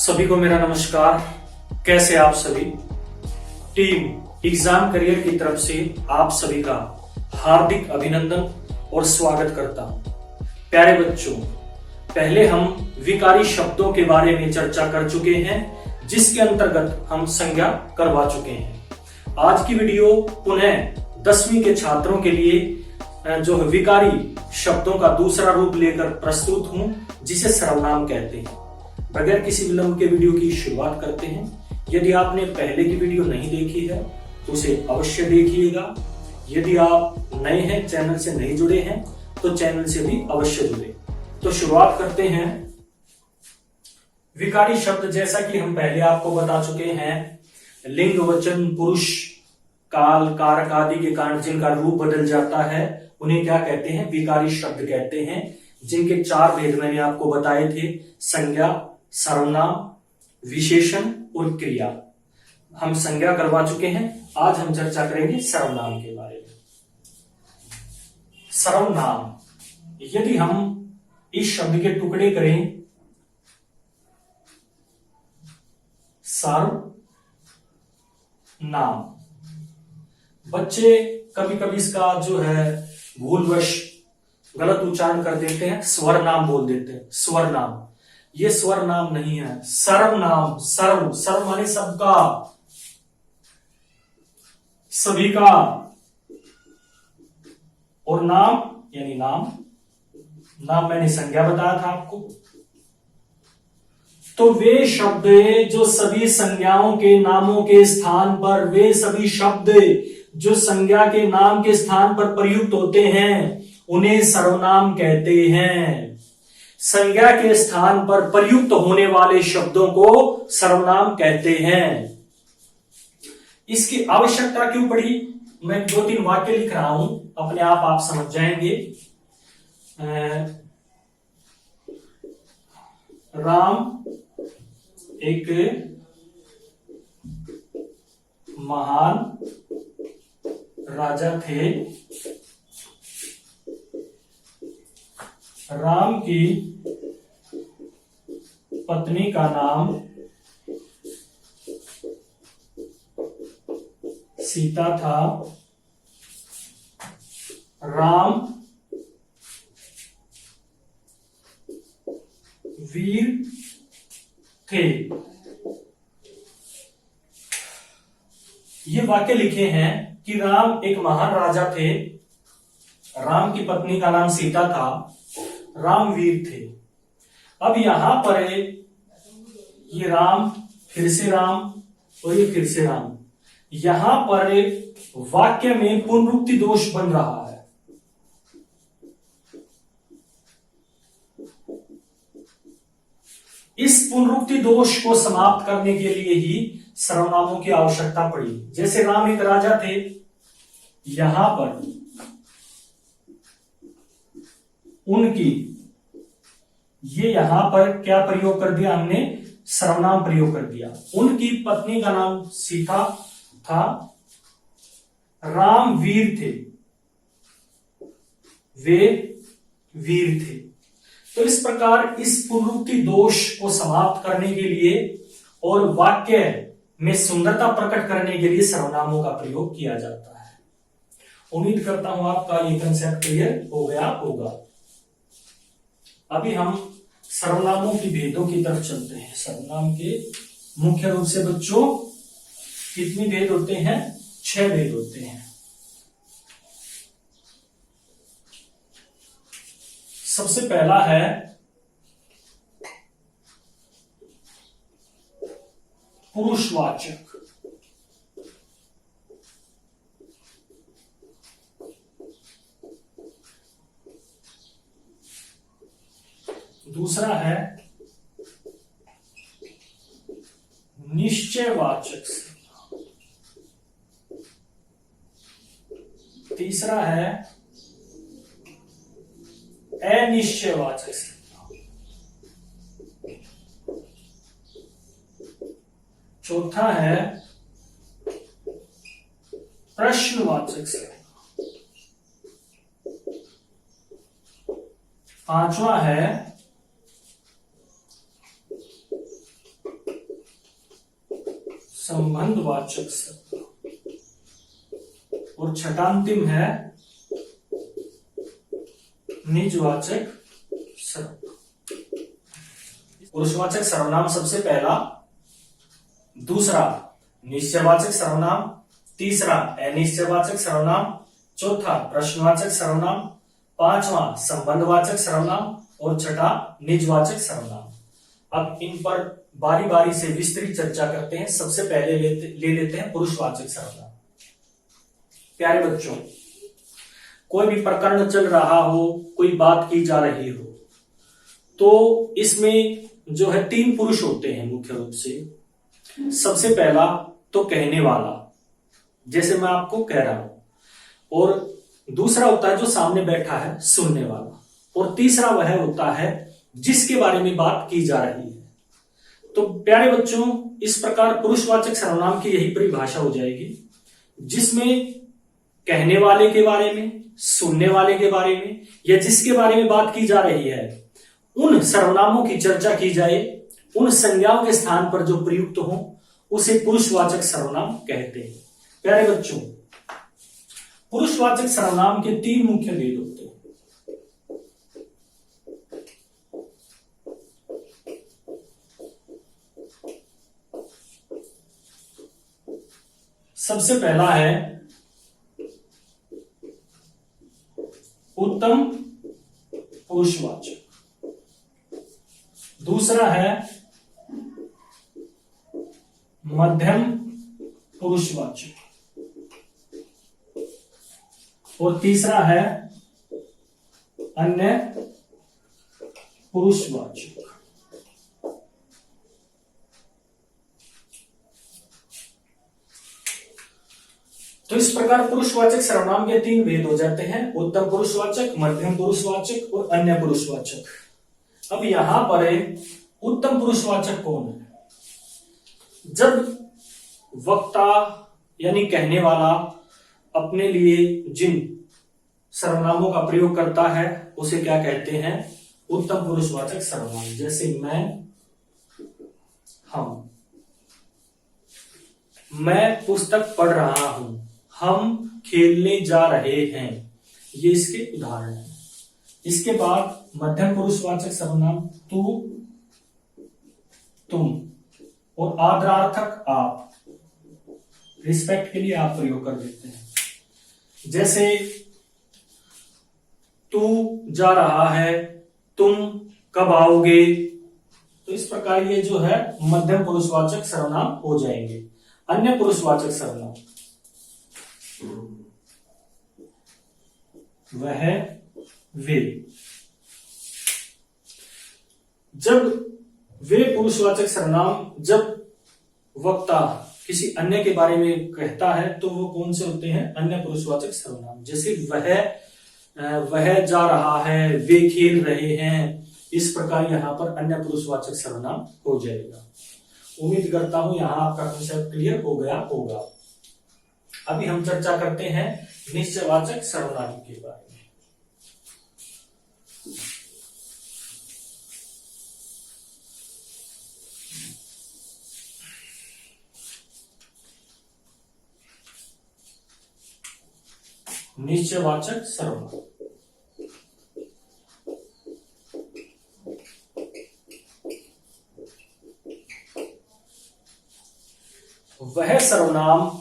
सभी को मेरा नमस्कार। कैसे आप सभी? टीम एग्जाम करियर की तरफ से आप सभी का हार्दिक अभिनंदन और स्वागत करता हूं। प्यारे बच्चों, पहले हम विकारी शब्दों के बारे में चर्चा कर चुके हैं, जिसके अंतर्गत हम संज्ञा करवा चुके हैं। आज की वीडियो पुनः 10वीं के छात्रों के लिए जो विकारी शब्दों का दूसरा रूप लेकर प्रस्तुत हूं, जिसे सर्वनाम कहते हैं। बगैर किसी विलंब के वीडियो की शुरुआत करते हैं। यदि आपने पहले की वीडियो नहीं देखी है तो उसे अवश्य देखिएगा। यदि आप नए हैं, चैनल से नहीं जुड़े हैं, तो चैनल से भी अवश्य जुड़े। तो शुरुआत करते हैं। विकारी शब्द, जैसा कि हम पहले आपको बता चुके हैं, लिंग, वचन, पुरुष, काल, कारक आदि के कारण जिनका रूप बदल जाता है उन्हें क्या कहते हैं? विकारी शब्द कहते हैं। जिनके 4 भेद मैंने आपको बताए थे: संज्ञा, सर्वनाम, विशेषण और क्रिया। हम संज्ञा करवा चुके हैं। आज हम चर्चा करेंगे सर्वनाम के बारे में। सर्वनाम, यदि हम इस शब्द के टुकड़े करें, सर्वनाम, बच्चे कभी कभी इसका जो है भूलवश गलत उच्चारण कर देते हैं, स्वर नाम बोल देते हैं। स्वर नाम, ये स्वर नाम नहीं है, सर्वनाम। सर्व माने सबका, सभी का, और नाम यानी नाम मैंने संज्ञा बताया था आपको। तो वे शब्द जो सभी संज्ञाओं के नामों के स्थान पर, वे सभी शब्द जो संज्ञा के नाम के स्थान पर प्रयुक्त होते हैं, उन्हें सर्वनाम कहते हैं। संज्ञा के स्थान पर प्रयुक्त होने वाले शब्दों को सर्वनाम कहते हैं। इसकी आवश्यकता क्यों पड़ी? मैं 2-3 वाक्य लिख रहा हूं, अपने आप समझ जाएंगे। राम एक महान राजा थे। राम की पत्नी का नाम सीता था। राम वीर थे। ये वाक्य लिखे हैं कि राम एक महान राजा थे, राम की पत्नी का नाम सीता था, राम वीर थे। अब यहां पर ये राम, फिर से राम और ये फिर से राम, यहां पर वाक्य में पुनरुक्ति दोष बन रहा है। इस पुनरुक्ति दोष को समाप्त करने के लिए ही सर्वनामों की आवश्यकता पड़ी। जैसे राम एक राजा थे, यहां पर उनकी, ये यहां पर क्या प्रयोग कर दिया हमने? सर्वनाम प्रयोग कर दिया। उनकी पत्नी का नाम सीता था, राम वीर थे, वे वीर थे। तो इस प्रकार इस पुनरुक्ति दोष को समाप्त करने के लिए और वाक्य में सुंदरता प्रकट करने के लिए सर्वनामों का प्रयोग किया जाता है। उम्मीद करता हूं आपका ये कंसेप्ट क्लियर हो गया होगा। अभी हम सर्वनामों की भेदों की तरफ चलते हैं। सर्वनाम के मुख्य रूप से बच्चों कितने भेद होते हैं? 6 भेद होते हैं। सबसे पहला है पुरुषवाचक। दूसरा है निश्चयवाचक। तीसरा है अनिश्चयवाचक। चौथा है प्रश्नवाचक। पांचवा है संबंधवाचक शब्द, और छठांतिम है निजवाचक शब्द। पुरुषवाचक सर्वनाम सबसे पहला, दूसरा निश्चयवाचक सर्वनाम, तीसरा अनिश्चयवाचक सर्वनाम, चौथा प्रश्नवाचक सर्वनाम, पांचवा संबंधवाचक सर्वनाम और छठा निजवाचक सर्वनाम। अब इन पर बारी बारी से विस्तृत चर्चा करते हैं। सबसे पहले ले लेते हैं पुरुषवाचक सर्वनाम। प्यारे बच्चों, कोई भी प्रकरण चल रहा हो, कोई बात की जा रही हो, तो इसमें जो है तीन पुरुष होते हैं मुख्य रूप से। सबसे पहला तो कहने वाला, जैसे मैं आपको कह रहा हूं, और दूसरा होता है जो सामने बैठा है सुनने वाला, और तीसरा वह होता है जिसके बारे में बात की जा रही है। तो प्यारे बच्चों, इस प्रकार पुरुषवाचक सर्वनाम की यही परिभाषा हो जाएगी, जिसमें कहने वाले के बारे में, सुनने वाले के बारे में, या जिसके बारे में बात की जा रही है, उन सर्वनामों की चर्चा की जाए, उन संज्ञाओं के स्थान पर जो प्रयुक्त हो उसे पुरुषवाचक सर्वनाम कहते हैं। प्यारे बच्चों, पुरुषवाचक सर्वनाम के तीन मुख्य भेद होते हैं। सबसे पहला है उत्तम पुरुषवाचक, दूसरा है मध्यम पुरुषवाचक, और तीसरा है अन्य पुरुषवाचक। तो इस प्रकार पुरुषवाचक सर्वनाम के तीन भेद हो जाते हैं, उत्तम पुरुषवाचक, मध्यम पुरुषवाचक और अन्य पुरुषवाचक। अब यहां पर उत्तम पुरुषवाचक कौन है? जब वक्ता यानी कहने वाला अपने लिए जिन सर्वनामों का प्रयोग करता है उसे क्या कहते हैं? उत्तम पुरुषवाचक सर्वनाम। जैसे मैं, हम, मैं पुस्तक पढ़ रहा हूं, हम खेलने जा रहे हैं, ये इसके उदाहरण हैं। इसके बाद मध्यम पुरुषवाचक सर्वनाम तू, तुम और आदरार्थक आप, रिस्पेक्ट के लिए आप प्रयोग कर देते हैं। जैसे तू जा रहा है, तुम कब आओगे, तो इस प्रकार ये जो है मध्यम पुरुषवाचक सर्वनाम हो जाएंगे। अन्य पुरुषवाचक सर्वनाम वह, वे। जब वे पुरुषवाचक सर्वनाम जब वक्ता किसी अन्य के बारे में कहता है तो वो कौन से होते हैं? अन्य पुरुषवाचक सर्वनाम। जैसे वह जा रहा है, वे खेल रहे हैं, इस प्रकार यहां पर अन्य पुरुषवाचक सर्वनाम हो जाएगा। उम्मीद करता हूं यहां आपका कंसेप्ट क्लियर हो गया होगा। अभी हम चर्चा करते हैं निश्चयवाचक सर्वनाम के बारे में। निश्चयवाचक सर्वनाम वह सर्वनाम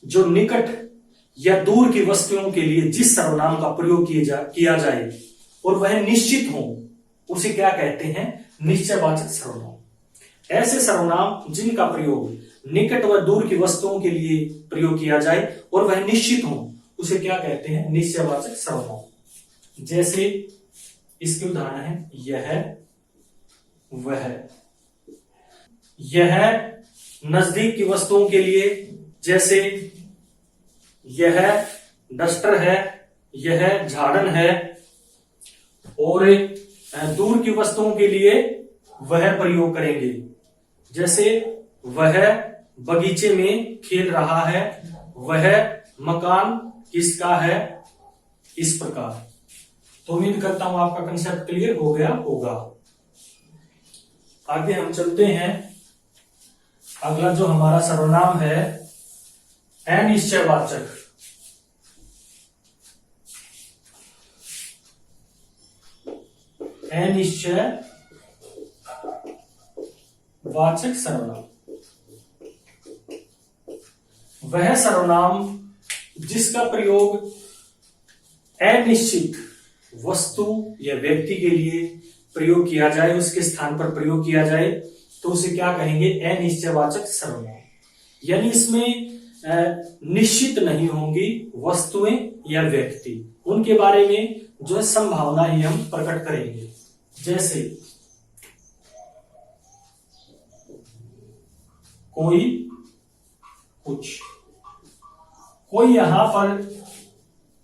जो निकट या दूर की वस्तुओं के लिए जिस सर्वनाम का प्रयोग किया जाए और वह निश्चित हो, उसे क्या कहते हैं? निश्चयवाचक सर्वनाम। ऐसे सर्वनाम जिनका प्रयोग निकट व दूर की वस्तुओं के लिए प्रयोग किया जाए और वह निश्चित हो, उसे क्या कहते हैं? निश्चयवाचक सर्वनाम। जैसे इसके उदाहरण है यह, वह। यह नजदीक की वस्तुओं के लिए, जैसे यह डस्टर है, यह झाड़न है, और दूर की वस्तुओं के लिए वह प्रयोग करेंगे। जैसे वह बगीचे में खेल रहा है, वह मकान किसका है, इस प्रकार। तो उम्मीद करता हूं आपका कंसेप्ट क्लियर हो गया होगा। आगे हम चलते हैं अगला जो हमारा सर्वनाम है अनिश्चयवाचक। अनिश्चयवाचक सर्वनाम वह सर्वनाम जिसका प्रयोग अनिश्चित वस्तु या व्यक्ति के लिए प्रयोग किया जाए, उसके स्थान पर प्रयोग किया जाए, तो उसे क्या कहेंगे? अनिश्चयवाचक सर्वनाम। यानी इसमें निश्चित नहीं होंगी वस्तुएं या व्यक्ति, उनके बारे में जो है संभावना ही हम प्रकट करेंगे। जैसे कोई, कुछ। कोई यहां पर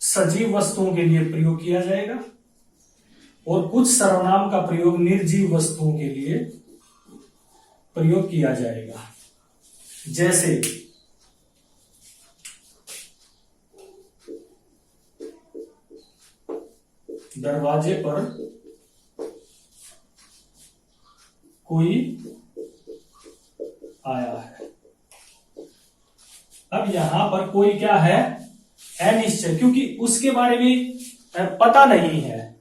सजीव वस्तुओं के लिए प्रयोग किया जाएगा और कुछ सर्वनाम का प्रयोग निर्जीव वस्तुओं के लिए प्रयोग किया जाएगा। जैसे दरवाजे पर कोई आया है। अब यहां पर कोई क्या है? अनिश्चय, क्योंकि उसके बारे में पता नहीं है,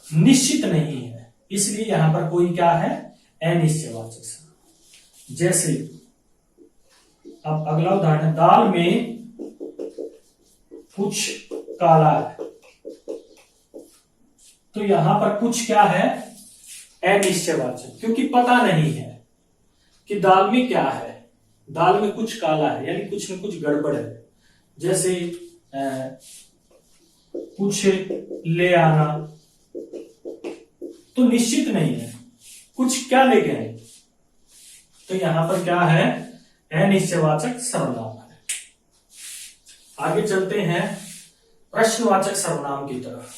निश्चित नहीं है, इसलिए यहां पर कोई क्या है? अनिश्चयवाचक। जैसे अब अगला उदाहरण, दाल में कुछ काला है। तो यहां पर कुछ क्या है? अनिश्चयवाचक, क्योंकि पता नहीं है कि दाल में क्या है। दाल में कुछ काला है, यानी कुछ में कुछ गड़बड़ है। जैसे कुछ ले आना, तो निश्चित नहीं है कुछ क्या लेके आए, तो यहां पर क्या है? अनिश्चयवाचक सर्वनाम है। आगे चलते हैं प्रश्नवाचक सर्वनाम की तरफ।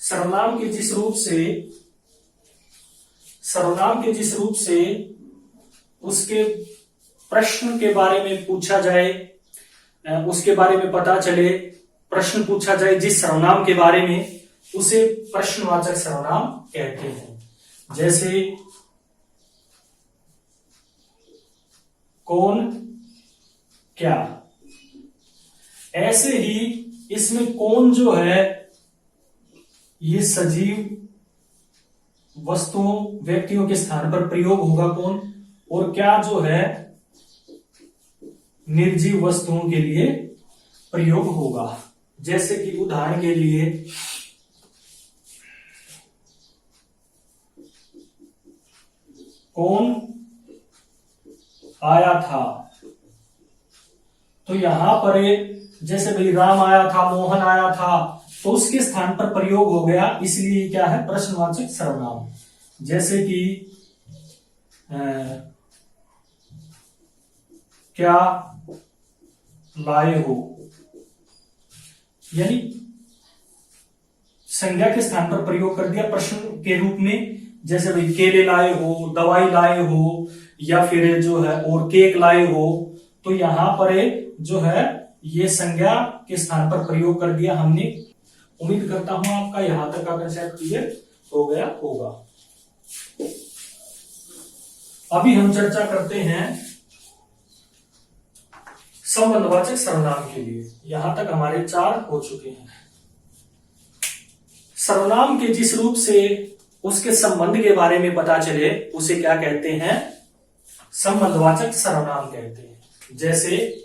सर्वनाम के जिस रूप से उसके प्रश्न के बारे में पूछा जाए, उसके बारे में पता चले, प्रश्न पूछा जाए जिस सर्वनाम के बारे में, उसे प्रश्नवाचक सर्वनाम कहते हैं। जैसे कौन, क्या। ऐसे ही इसमें कौन जो है ये सजीव वस्तुओं, व्यक्तियों के स्थान पर प्रयोग होगा कौन, और क्या जो है निर्जीव वस्तुओं के लिए प्रयोग होगा। जैसे कि उदाहरण के लिए कौन आया था, तो यहां पर जैसे भाई राम आया था, मोहन आया था, तो उसके स्थान पर प्रयोग हो गया, इसलिए क्या है? प्रश्नवाचक सर्वनाम। जैसे कि क्या लाए हो, यानी संज्ञा के स्थान पर प्रयोग कर दिया प्रश्न के रूप में। जैसे भाई केले लाए हो, दवाई लाए हो, या फिर जो है और केक लाए हो, तो यहां पर जो है ये संज्ञा के स्थान पर प्रयोग कर दिया हमने। उम्मीद करता हूं आपका यहां तक का कंसेप्ट क्लियर हो गया होगा। अभी हम चर्चा करते हैं संबंधवाचक सर्वनाम के लिए। यहां तक हमारे 4 हो चुके हैं। सर्वनाम के जिस रूप से उसके संबंध के बारे में पता चले, उसे क्या कहते हैं? संबंधवाचक सर्वनाम कहते हैं। जैसे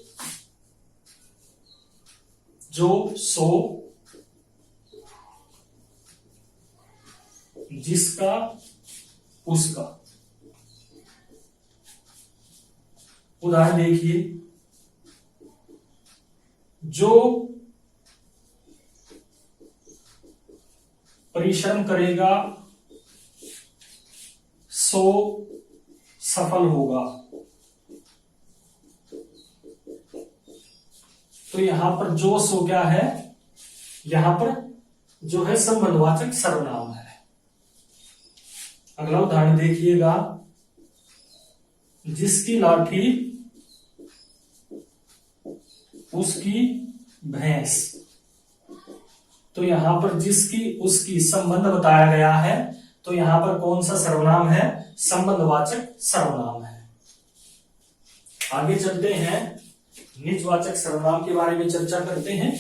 जो, सो, जिसका, उसका। उदाहरण देखिए, जो परिश्रम करेगा सो सफल होगा। तो यहां पर जो, सो क्या है? यहां पर जो है संबंधवाचक सर्वनाम है। अगला उदाहरण देखिएगा, जिसकी लाठी उसकी भैंस। तो यहां पर जिसकी उसकी संबंध बताया गया है, तो यहां पर कौन सा सर्वनाम है? संबंधवाचक सर्वनाम है। आगे चलते हैं, निजवाचक सर्वनाम के बारे में चर्चा करते हैं।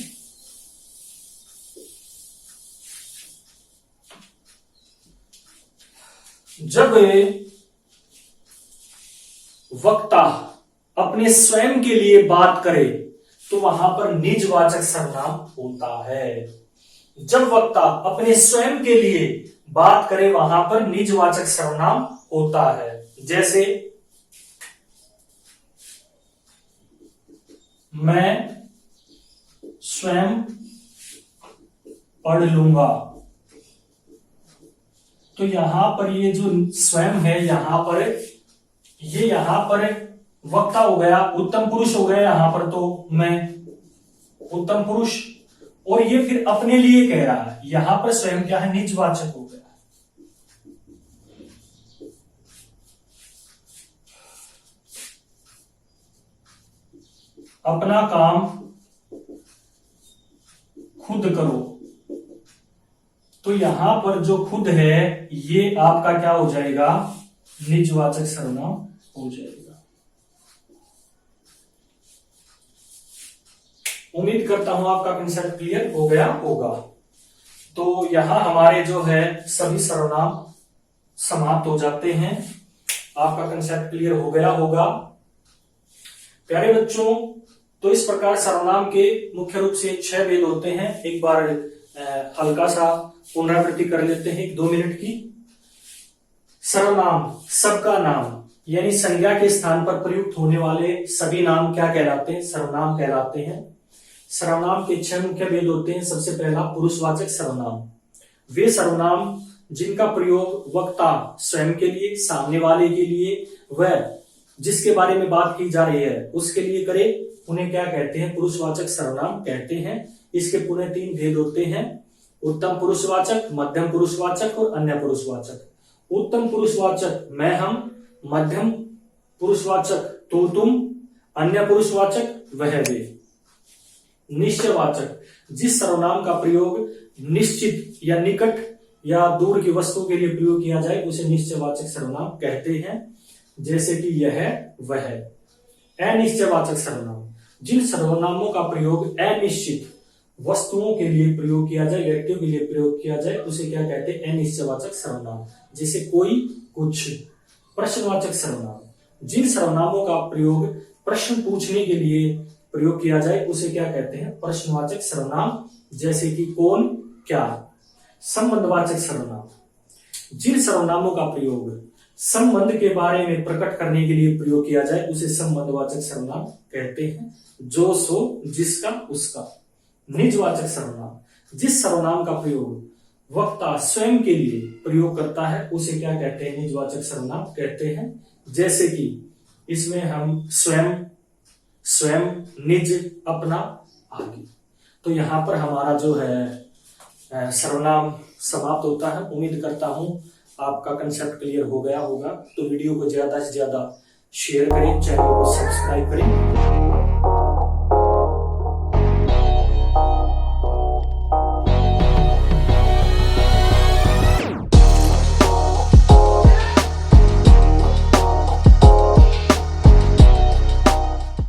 जब वक्ता अपने स्वयं के लिए बात करे तो वहां पर निजवाचक सर्वनाम होता है। जब वक्ता अपने स्वयं के लिए बात करे वहां पर निजवाचक सर्वनाम होता है। जैसे मैं स्वयं पढ़ लूंगा, तो यहां पर ये जो स्वयं है यहां पर वक्ता हो गया, उत्तम पुरुष हो गया यहां पर, तो मैं उत्तम पुरुष, और ये फिर अपने लिए कह रहा है। यहां पर स्वयं क्या है? निजवाचक हो गया। अपना काम खुद करो, तो यहां पर जो खुद है ये आपका क्या हो जाएगा? निजवाचक सर्वनाम हो जाएगा। उम्मीद करता हूं आपका कंसेप्ट क्लियर हो गया होगा। तो यहां हमारे जो है सभी सर्वनाम समाप्त हो जाते हैं। आपका कंसेप्ट क्लियर हो गया होगा प्यारे बच्चों। तो इस प्रकार सर्वनाम के मुख्य रूप से 6 भेद होते हैं। एक बार हल्का सा पुनरावृत्ति कर लेते हैं 1-2 मिनट की। सर्वनाम सबका नाम, यानी संज्ञा के स्थान पर प्रयुक्त होने वाले सभी नाम क्या कहलाते हैं? सर्वनाम कहलाते हैं। सर्वनाम के 6 मुख्य भेद होते हैं। सबसे पहला पुरुषवाचक सर्वनाम, वे सर्वनाम जिनका प्रयोग वक्ता स्वयं के लिए, सामने वाले के लिए, वह जिसके बारे में बात की जा रही है उसके लिए करे, उन्हें क्या कहते हैं? पुरुषवाचक सर्वनाम कहते हैं। इसके पुनः 3 भेद होते हैं, उत्तम पुरुषवाचक, मध्यम पुरुषवाचक और अन्य पुरुषवाचक। उत्तम पुरुषवाचक मैं हम, मध्यम पुरुषवाचक तो तुम, अन्य पुरुषवाचक वह वे। निश्चयवाचक, जिस सर्वनाम का प्रयोग निश्चित या निकट या दूर की वस्तु के लिए प्रयोग किया जाए उसे निश्चयवाचक सर्वनाम कहते हैं। जैसे कि यह, वह। अनिश्चयवाचक सर्वनाम, जिन सर्वनामों का प्रयोग अनिश्चित वस्तुओं के लिए प्रयोग किया जाए, व्यक्तियों के लिए प्रयोग किया जाए, उसे क्या कहते हैं? अनिश्चयवाचक सर्वनाम। जैसे कोई, कुछ। प्रश्नवाचक सर्वनाम, जिन सर्वनामों का प्रयोग प्रश्न पूछने के लिए प्रयोग किया जाए उसे क्या कहते हैं? प्रश्नवाचक सर्वनाम। जैसे कि कौन, क्या। संबंधवाचक सर्वनाम, जिन सर्वनामों का प्रयोग संबंध के बारे में प्रकट करने के लिए प्रयोग किया जाए उसे संबंधवाचक सर्वनाम कहते हैं। जो, सो, जिसका, उसका। निजवाचक सर्वनाम, जिस सर्वनाम का प्रयोग वक्ता स्वयं के लिए प्रयोग करता है उसे क्या कहते हैं? निजवाचक सर्वनाम कहते हैं। जैसे कि इसमें हम स्वयं, निज, अपना आदि। तो यहां पर हमारा जो है सर्वनाम समाप्त होता है। उम्मीद करता हूं आपका कंसेप्ट क्लियर हो गया होगा। तो वीडियो को ज्यादा से ज्यादा शेयर करें, चैनल को सब्सक्राइब करें।